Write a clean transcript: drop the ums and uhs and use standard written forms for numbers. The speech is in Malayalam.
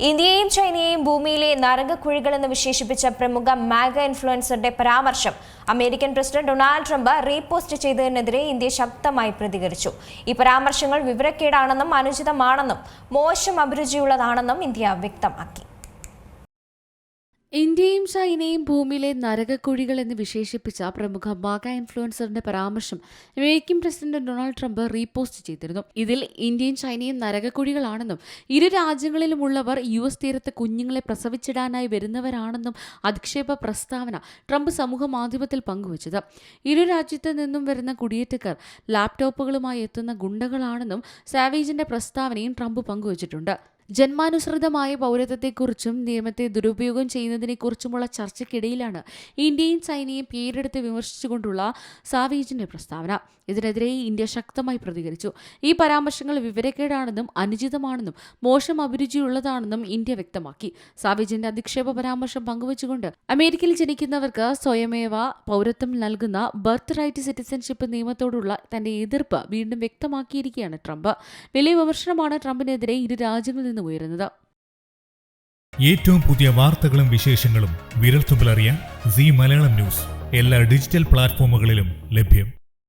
ഇന്ത്യയെയും ചൈനയെയും ഭൂമിയിലെ നരകക്കുഴികളെന്ന് വിശേഷിപ്പിച്ച പ്രമുഖ മാഗ ഇൻഫ്ലുവൻസറുടെ പരാമർശം American president Donald Trump repost ചെയ്തതിനെതിരെ ഇന്ത്യ ശക്തമായി പ്രതികരിച്ചു. ഈ പരാമർശങ്ങൾ വിവരക്കേടാണെന്നും അനുചിതമാണെന്നും മോശം അഭിരുചിയുള്ളതാണെന്നും ഇന്ത്യ വ്യക്തമാക്കി. ഇന്ത്യയും ചൈനയും ഭൂമിയിലെ നരകക്കുഴികൾ എന്ന് വിശേഷിപ്പിച്ച പ്രമുഖ മാഗ ഇൻഫ്ലുവൻസറിന്റെ പരാമർശം American president Donald Trump repost ചെയ്തിരുന്നു. ഇതിൽ ഇന്ത്യയും ചൈനയും നരകക്കുഴികളാണെന്നും ഇരു രാജ്യങ്ങളിലുമുള്ളവർ US തീരത്ത് കുഞ്ഞുങ്ങളെ പ്രസവിച്ചിടാനായി വരുന്നവരാണെന്നും അധിക്ഷേപ പ്രസ്താവന ട്രംപ് സമൂഹ മാധ്യമത്തിൽ പങ്കുവച്ചത്. ഇരു രാജ്യത്ത് നിന്നും വരുന്ന കുടിയേറ്റക്കാർ ലാപ്ടോപ്പുകളുമായി എത്തുന്ന ഗുണ്ടകളാണെന്നും സാവേജിന്റെ പ്രസ്താവനയും ട്രംപ് പങ്കുവച്ചിട്ടുണ്ട്. ജന്മാനുസൃതമായ പൗരത്വത്തെക്കുറിച്ചും നിയമത്തെ ദുരുപയോഗം ചെയ്യുന്നതിനെക്കുറിച്ചുമുള്ള ചർച്ചയ്ക്കിടയിലാണ് ഇന്ത്യയും ചൈനയും പേരെടുത്ത് വിമർശിച്ചുകൊണ്ടുള്ള സാവേജിന്റെ പ്രസ്താവന. ഇതിനെതിരെ ഇന്ത്യ ശക്തമായി പ്രതികരിച്ചു. ഈ പരാമർശങ്ങൾ വിവരക്കേടാണെന്നും അനുചിതമാണെന്നും മോശം അഭിരുചിയുള്ളതാണെന്നും ഇന്ത്യ വ്യക്തമാക്കി. സാവേജിന്റെ അധിക്ഷേപ പരാമർശം പങ്കുവച്ചുകൊണ്ട് അമേരിക്കയിൽ ജനിക്കുന്നവർക്ക് സ്വയമേവ പൗരത്വം നൽകുന്ന ബർത്ത് റൈറ്റ് സിറ്റിസൺഷിപ്പ് നിയമത്തോടുള്ള തന്റെ എതിർപ്പ് വീണ്ടും വ്യക്തമാക്കിയിരിക്കുകയാണ് ട്രംപ്. വലിയ വിമർശനമാണ് ട്രംപിനെതിരെ ഇരു രാജ്യങ്ങളിൽ നിന്ന് ഉയരുന്നത്. ഏറ്റവും പുതിയ വാർത്തകളും വിശേഷങ്ങളും വിരൽത്തുമ്പിലറിയാൻ സീ മലയാളം ന്യൂസ് എല്ലാ ഡിജിറ്റൽ പ്ലാറ്റ്ഫോമുകളിലും ലഭ്യം.